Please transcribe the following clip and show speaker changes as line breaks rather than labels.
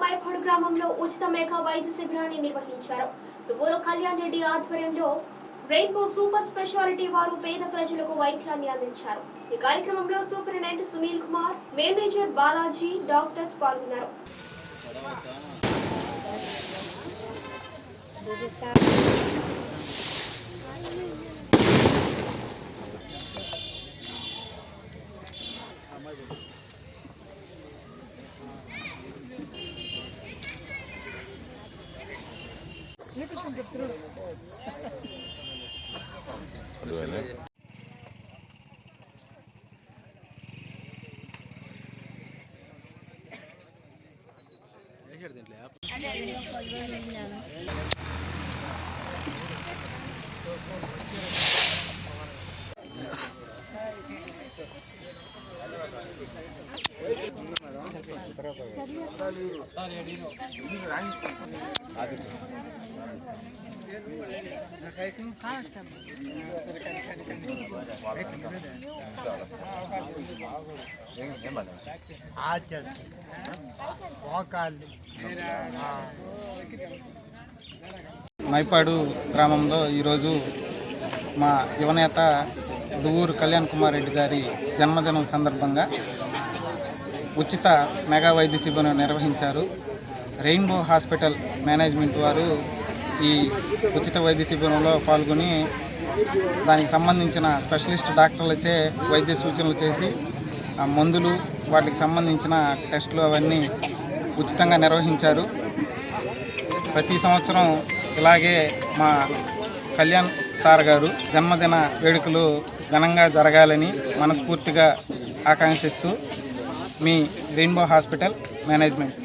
మైపాడు గ్రామంలో ఉచిత మెగా వైద్య శిబిరాన్ని నిర్వహించారు. దువ్వూరు కళ్యాణ్ రెడ్డి ఆధ్వర్యంలో రెయిన్బో సూపర్ స్పెషాలిటీ వారు పేద ప్రజలకు వైద్యాన్ని అందించారు. ఈ కార్యక్రమంలో superintendent Sunil Kumar, manager Balaji, doctors పాల్గొన్నారు.
మైపాడు గ్రామంలో ఈరోజు మా యువనేత దువ్వూరు కళ్యాణ్ కుమార్ రెడ్డి గారి జన్మదినం సందర్భంగా ఉచిత మెగా వైద్య శిబిరం నిర్వహించారు. రెయిన్బో హాస్పిటల్ మేనేజ్మెంట్ వారు ఈ ఉచిత వైద్య శిబిరంలో పాల్గొని దానికి సంబంధించిన స్పెషలిస్ట్ డాక్టర్లచే వైద్య సూచనలు చేసి మందులు వాటికి సంబంధించిన టెస్టులు అవన్నీ ఉచితంగా నిర్వహించారు. ప్రతి సంవత్సరం ఇలాగే మా కళ్యాణ్ సార్ గారు జన్మదిన వేడుకలు ఘనంగా జరగాలని మనస్ఫూర్తిగా ఆకాంక్షిస్తూ మీ రెయిన్బో హాస్పిటల్ మేనేజ్మెంట్.